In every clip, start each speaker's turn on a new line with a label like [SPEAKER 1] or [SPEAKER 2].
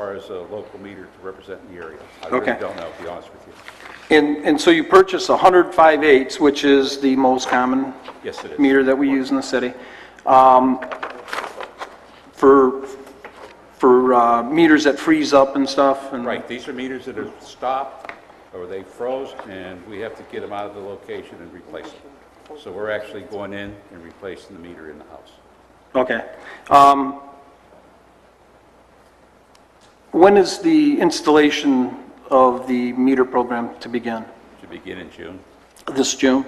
[SPEAKER 1] far as a local meter to represent in the area. I really don't know, to be honest with you.
[SPEAKER 2] And so you purchase 105/8, which is the most common
[SPEAKER 1] Yes, it is.
[SPEAKER 2] meter that we use in the city. For meters that freeze up and stuff? And
[SPEAKER 1] Right, these are meters that have stopped or they froze, and we have to get them out of the location and replace them. So we're actually going in and replacing the meter in the house.
[SPEAKER 2] Okay. When is the installation of the meter program to begin?
[SPEAKER 1] To begin in June.
[SPEAKER 2] This June?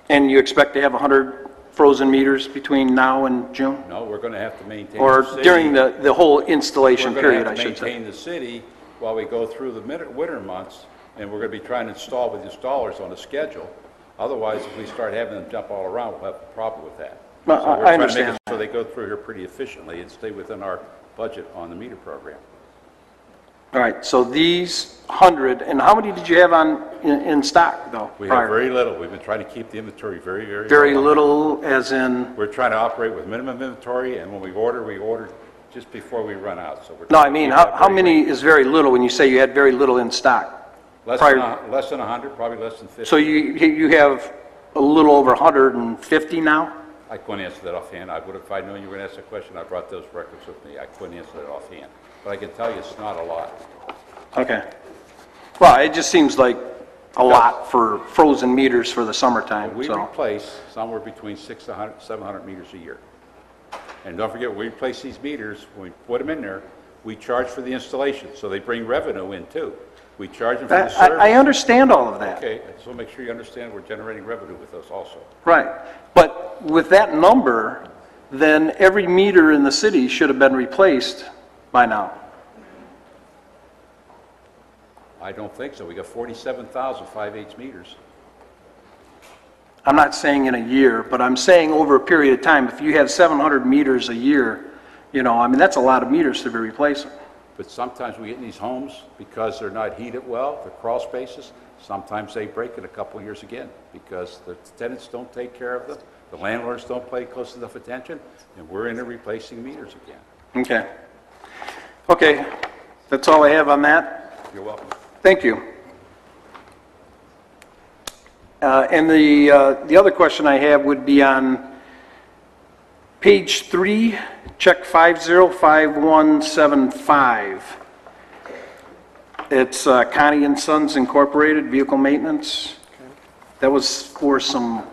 [SPEAKER 2] And you expect to have 100 frozen meters between now and June?
[SPEAKER 1] No, we're going to have to maintain
[SPEAKER 2] Or
[SPEAKER 1] the city.
[SPEAKER 2] during the whole installation period, I should
[SPEAKER 1] We're going to have to
[SPEAKER 2] say.
[SPEAKER 1] maintain the city while we go through the winter months, and we're going to be trying to install with installers on a schedule. Otherwise, if we start having them jump all around, we'll have a problem with that.
[SPEAKER 2] Well,
[SPEAKER 1] So we're
[SPEAKER 2] I
[SPEAKER 1] trying to make
[SPEAKER 2] understand.
[SPEAKER 1] it so they go through here pretty efficiently and stay within our budget on the meter program.
[SPEAKER 2] All right, so these 100, and how many did you have in stock, though,
[SPEAKER 1] We
[SPEAKER 2] prior?
[SPEAKER 1] have very little. We've been trying to keep the inventory very, very low.
[SPEAKER 2] Very little, as in?
[SPEAKER 1] We're trying to operate with minimum inventory, and when we order just before we run out. So we're
[SPEAKER 2] No,
[SPEAKER 1] trying
[SPEAKER 2] I
[SPEAKER 1] to
[SPEAKER 2] mean,
[SPEAKER 1] keep that
[SPEAKER 2] how
[SPEAKER 1] very
[SPEAKER 2] many is very little when you say you had very little in stock?
[SPEAKER 1] Less
[SPEAKER 2] prior-
[SPEAKER 1] than 100, probably less than 50.
[SPEAKER 2] So you have a little over 150 now?
[SPEAKER 1] I couldn't answer that offhand. If I'd known you were going to ask that question, I brought those records with me. I couldn't answer that offhand. But I can tell you it's not a lot.
[SPEAKER 2] Okay. Well, it just seems like a lot for frozen meters for the summertime,
[SPEAKER 1] We
[SPEAKER 2] so.
[SPEAKER 1] replace somewhere between 600, 700 meters a year. And don't forget, we replace these meters, when we put them in there, we charge for the installation, so they bring revenue in too. We charge them for the service.
[SPEAKER 2] I understand all of that.
[SPEAKER 1] Okay, so make sure you understand we're generating revenue with those also.
[SPEAKER 2] Right. But with that number, then every meter in the city should have been replaced by now.
[SPEAKER 1] I don't think so. We got 47,000 5/8 meters.
[SPEAKER 2] I'm not saying in a year, but I'm saying over a period of time. If you have 700 meters a year, I mean, that's a lot of meters to be replacing.
[SPEAKER 1] But sometimes we get in these homes, because they're not heated well, they're crawl spaces, sometimes they break in a couple of years again, because the tenants don't take care of them, the landlords don't pay close enough attention, and we're in there replacing meters again.
[SPEAKER 2] Okay. Okay, that's all I have on that.
[SPEAKER 1] You're welcome.
[SPEAKER 2] Thank you. And the other question I have would be on page 3, check 505175. It's Connie and Sons Incorporated, vehicle maintenance. That was for some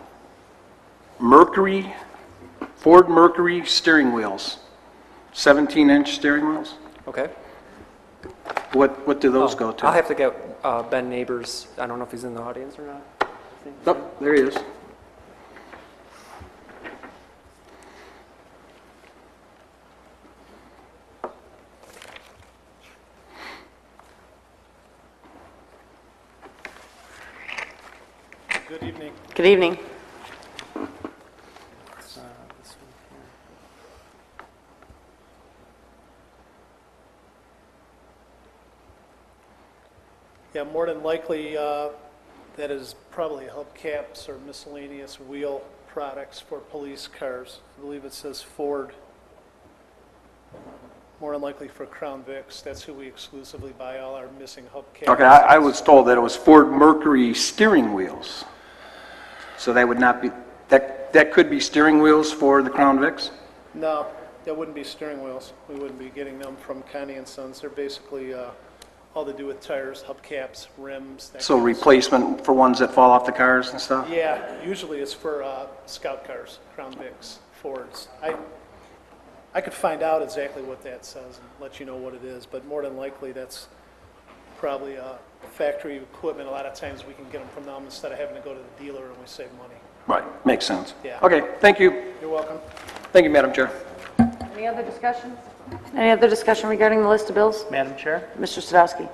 [SPEAKER 2] Ford Mercury steering wheels, 17-inch steering wheels.
[SPEAKER 3] Okay.
[SPEAKER 2] What do those go to?
[SPEAKER 3] I'll have to get Ben Neighbors. I don't know if he's in the audience or not.
[SPEAKER 2] Oh, there he is.
[SPEAKER 4] Good evening.
[SPEAKER 5] Good evening.
[SPEAKER 3] This one here.
[SPEAKER 4] Yeah, more than likely, that is probably hubcaps or miscellaneous wheel products for police cars. I believe it says Ford. More than likely for Crown Vics. That's who we exclusively buy all our missing hubcaps.
[SPEAKER 2] Okay, I was told that it was Ford Mercury steering wheels. So that would not be, that could be steering wheels for the Crown Vics?
[SPEAKER 4] No, that wouldn't be steering wheels. We wouldn't be getting them from Connie and Sons. They're basically all to do with tires, hubcaps, rims. That
[SPEAKER 2] So
[SPEAKER 4] kind of stuff.
[SPEAKER 2] replacement for ones that fall off the cars and stuff?
[SPEAKER 4] Yeah, usually it's for scout cars, Crown Vics, Fords. I could find out exactly what that says and let you know what it is, but more than likely that's probably factory equipment. A lot of times we can get them from them instead of having to go to the dealer, and we save money.
[SPEAKER 2] Right, makes sense.
[SPEAKER 4] Yeah.
[SPEAKER 2] Okay, thank you.
[SPEAKER 4] You're welcome.
[SPEAKER 2] Thank you, Madam Chair.
[SPEAKER 5] Any other discussions? Any other discussion regarding the list of bills?
[SPEAKER 6] Madam Chair,
[SPEAKER 5] Mr. Sadowski?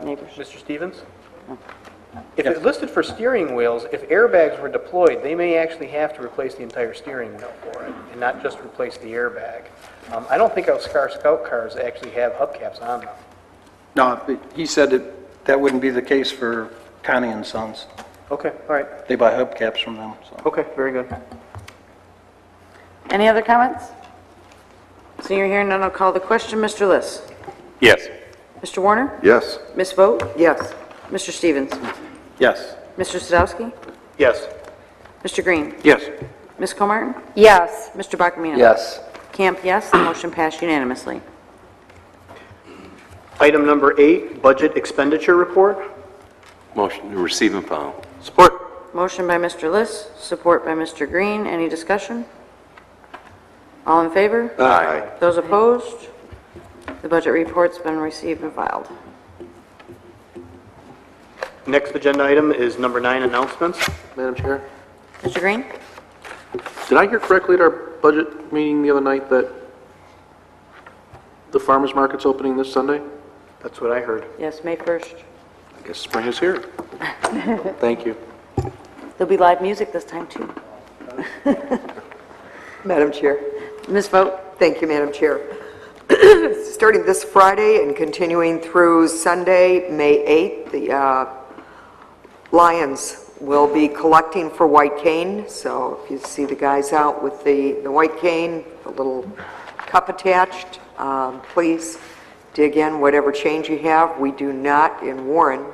[SPEAKER 5] Neighbors.
[SPEAKER 6] Mr. Stevens? If it's listed for steering wheels, if airbags were deployed, they may actually have to replace the entire steering wheel for it, and not just replace the airbag. I don't think our Scout cars actually have hubcaps on them.
[SPEAKER 2] No, but he said that wouldn't be the case for Connie and Sons.
[SPEAKER 6] Okay, all right.
[SPEAKER 2] They buy hubcaps from them, so.
[SPEAKER 6] Okay, very good.
[SPEAKER 5] Any other comments? Seeing or hearing none, I'll call the question. Mr. Liss?
[SPEAKER 1] Yes.
[SPEAKER 5] Mr. Warner?
[SPEAKER 7] Yes.
[SPEAKER 5] Ms. Vogt?
[SPEAKER 8] Yes.
[SPEAKER 5] Mr. Stevens?
[SPEAKER 2] Yes.
[SPEAKER 5] Mr. Sadowski?
[SPEAKER 6] Yes.
[SPEAKER 5] Mr. Green?
[SPEAKER 2] Yes.
[SPEAKER 5] Ms. Comartin?
[SPEAKER 8] Yes.
[SPEAKER 5] Mr. Buckamino?
[SPEAKER 3] Yes.
[SPEAKER 5] Camp, yes. The motion passed unanimously.
[SPEAKER 6] Item number 8, budget expenditure report.
[SPEAKER 7] Motion to receive and file.
[SPEAKER 2] Support.
[SPEAKER 5] Motion by Mr. Liss, support by Mr. Green. Any discussion? All in favor?
[SPEAKER 7] Aye.
[SPEAKER 5] Those opposed? The budget report's been received and filed.
[SPEAKER 6] Next agenda item is number 9, announcements.
[SPEAKER 2] Madam Chair,
[SPEAKER 5] Mr. Green?
[SPEAKER 2] did I hear correctly at our budget meeting the other night that the farmer's market's opening this Sunday?
[SPEAKER 6] That's what I heard.
[SPEAKER 5] Yes, May 1st.
[SPEAKER 2] I guess spring is here. Thank you.
[SPEAKER 5] There'll be live music this time, too.
[SPEAKER 8] Madam Chair.
[SPEAKER 5] Ms. Vogt?
[SPEAKER 8] Thank you, Madam Chair. Starting this Friday and continuing through Sunday, May 8th, the Lions will be collecting for white cane. So if you see the guys out with the white cane, the little cup attached, please dig in whatever change you have. We do not, in Warren,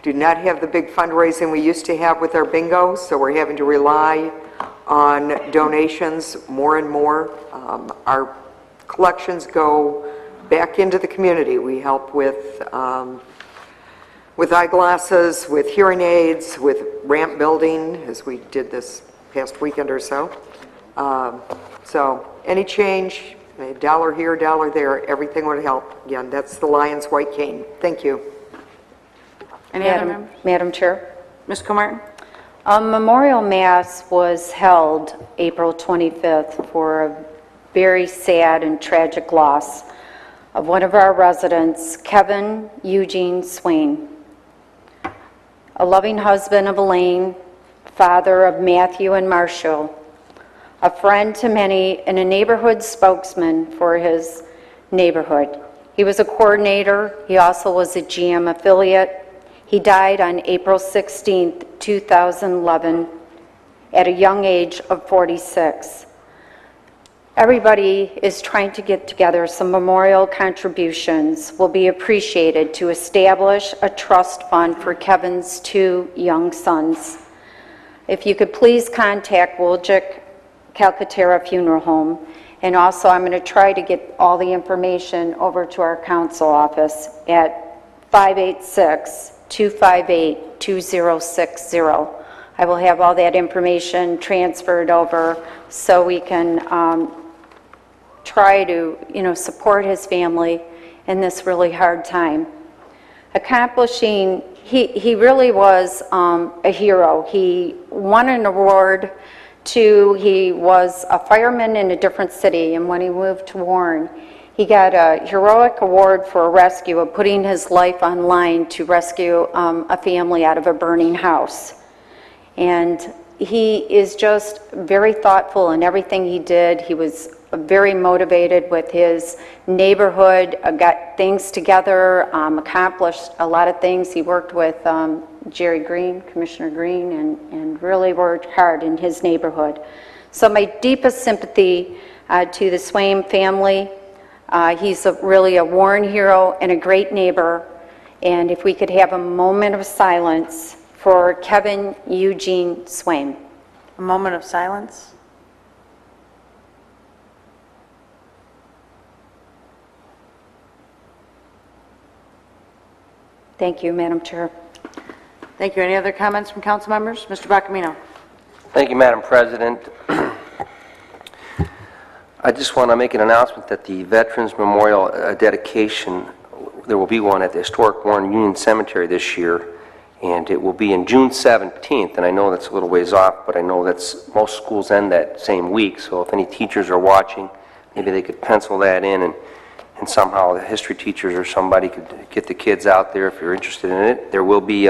[SPEAKER 8] do not have the big fundraising we used to have with our bingo, so we're having to rely on donations more and more. Our collections go back into the community. We help with eyeglasses, with hearing aids, with ramp building, as we did this past weekend or so. So any change, a dollar here, dollar there, everything would help. Again, that's the Lions White Cane. Thank you.
[SPEAKER 5] Any other members?
[SPEAKER 9] Madam Chair,
[SPEAKER 5] Ms. Comartin?
[SPEAKER 9] a memorial mass was held April 25th for a very sad and tragic loss of one of our residents, Kevin Eugene Swain, a loving husband of Elaine, father of Matthew and Marshall, a friend to many, and a neighborhood spokesman for his neighborhood. He was a coordinator. He also was a GM affiliate. He died on April 16th, 2011, at a young age of 46. Everybody is trying to get together some memorial contributions will be appreciated to establish a trust fund for Kevin's 2 young sons. If you could please contact Wojcik Calcaterra Funeral Home, and also I'm going to try to get all the information over to our council office at 586-258-2060. I will have all that information transferred over so we can try to, support his family in this really hard time. He really was a hero. He won an award he was a fireman in a different city, and when he moved to Warren, he got a heroic award for a rescue of putting his life on line to rescue a family out of a burning house. And he is just very thoughtful in everything he did. He was very motivated with his neighborhood, got things together, accomplished a lot of things. He worked with Jerry Green, Commissioner Green, and really worked hard in his neighborhood. So my deepest sympathy to the Swain family. He's really a Warren hero and a great neighbor. And if we could have a moment of silence for Kevin Eugene Swain.
[SPEAKER 5] A moment of silence.
[SPEAKER 9] Thank you, Madam Chair.
[SPEAKER 5] Thank you. Any other comments from council members? Mr. Buckamino.
[SPEAKER 10] Thank you, Madam President. I just want to make an announcement that the Veterans Memorial dedication, there will be one at the historic Warren Union Cemetery this year, and it will be in June 17th, and I know that's a little ways off, but I know that's most schools end that same week, so if any teachers are watching, maybe they could pencil that in, and somehow the history teachers or somebody could get the kids out there if you're interested in it. There will be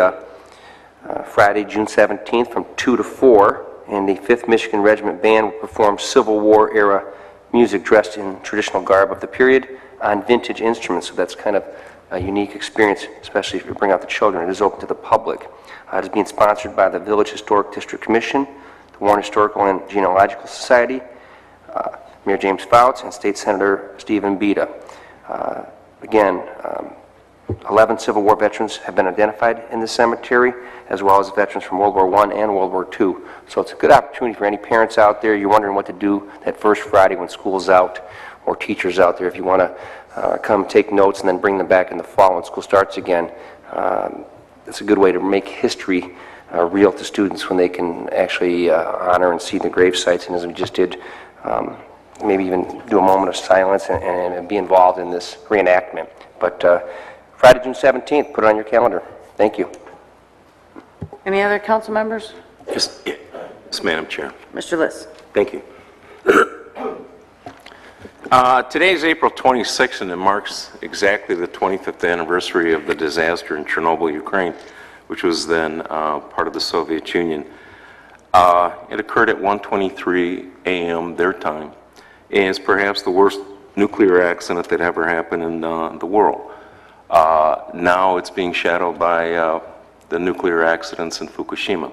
[SPEAKER 10] Friday, June 17th from 2 to 4, and the 5th Michigan Regiment Band will perform Civil War era music dressed in traditional garb of the period on vintage instruments, so that's kind of a unique experience, especially if you bring out the children. It is open to the public. It is being sponsored by the Village Historic District Commission, the Warren Historical and Genealogical Society, Mayor James Fouts, and State Senator Stephen Beda. Again, 11 Civil War veterans have been identified in the cemetery, as well as veterans from World War I and World War II. So it's a good opportunity for any parents out there. You're wondering what to do that first Friday when school's out, or teachers out there, if you want to come take notes and then bring them back in the fall when school starts again. It's a good way to make history real to students when they can actually honor and see the grave sites, and as we just did, maybe even do a moment of silence and be involved in this reenactment. But Friday, June 17th, put it on your calendar. Thank you.
[SPEAKER 5] Any other council members?
[SPEAKER 7] Yes, Madam Chair.
[SPEAKER 5] Mr. List.
[SPEAKER 7] Thank you. Today is April 26th, and it marks exactly the 25th anniversary of the disaster in Chernobyl, Ukraine, which was then part of the Soviet Union. It occurred at 1:23 a.m. their time, and it's perhaps the worst nuclear accident that ever happened in the world. Now it's being shadowed by the nuclear accidents in Fukushima.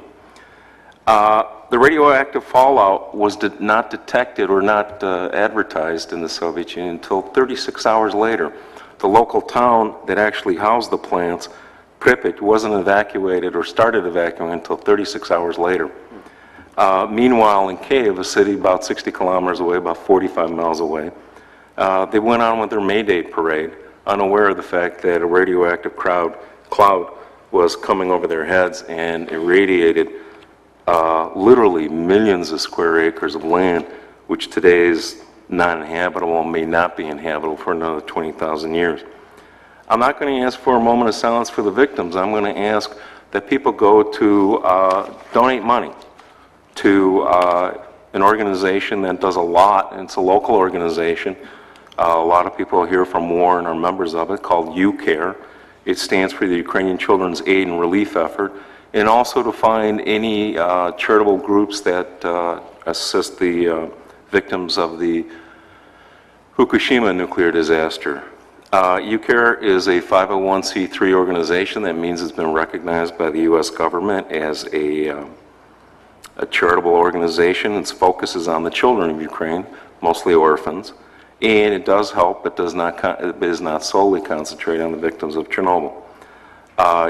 [SPEAKER 7] The radioactive fallout was not detected or not advertised in the Soviet Union until 36 hours later. The local town that actually housed the plants, Pripyat, wasn't evacuated or started evacuating until 36 hours later. Meanwhile, in Kiev, a city about 60 kilometers away, about 45 miles away, they went on with their May Day parade, unaware of the fact that a radioactive cloud was coming over their heads and irradiated literally millions of square acres of land, which today is not inhabitable and may not be inhabitable for another 20,000 years. I'm not going to ask for a moment of silence for the victims. I'm going to ask that people go to donate money to an organization that does a lot, and it's a local organization. A lot of people here from Warren are members of it, called UCARE. It stands for the Ukrainian Children's Aid and Relief Effort, and also to find any charitable groups that assist the victims of the Fukushima nuclear disaster. UCARE is a 501c3 organization. That means it's been recognized by the U.S. government as a charitable organization. Its focus is on the children of Ukraine, mostly orphans, and it does help, but it is not solely concentrated on the victims of Chernobyl.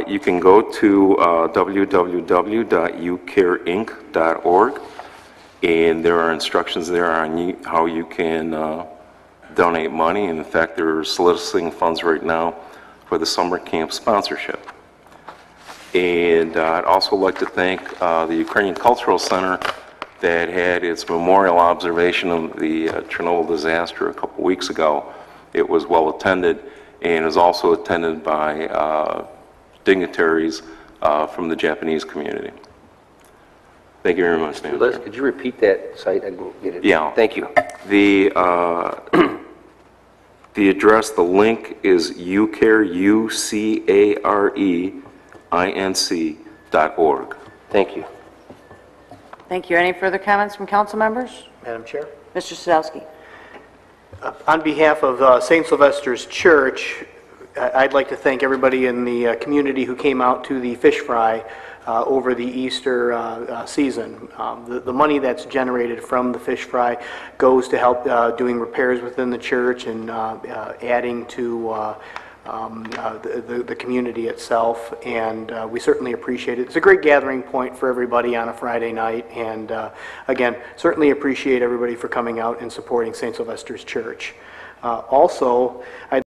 [SPEAKER 7] You can go to www.ucareinc.org, and there are instructions there on how you can donate money. And in fact, they're soliciting funds right now for the summer camp sponsorship. And I'd also like to thank the Ukrainian Cultural Center that had its memorial observation of the Chernobyl disaster a couple weeks ago. It was well attended, and was also attended by dignitaries from the Japanese community. Thank you very much, Madam Chair.
[SPEAKER 10] Could you repeat that site? I didn't get it.
[SPEAKER 7] Yeah.
[SPEAKER 10] Thank you.
[SPEAKER 7] The address, the link is ucare, ucareinc.org.
[SPEAKER 10] Thank you.
[SPEAKER 5] Thank you. Any further comments from council members?
[SPEAKER 6] Madam Chair?
[SPEAKER 5] Mr. Sadowski.
[SPEAKER 6] On behalf of St. Sylvester's Church, I'd like to thank everybody in the community who came out to the fish fry over the Easter season. The money that's generated from the fish fry goes to help doing repairs within the church and adding to the community itself, and we certainly appreciate it. It's a great gathering point for everybody on a Friday night, and again, certainly appreciate everybody for coming out and supporting St. Sylvester's Church. Also,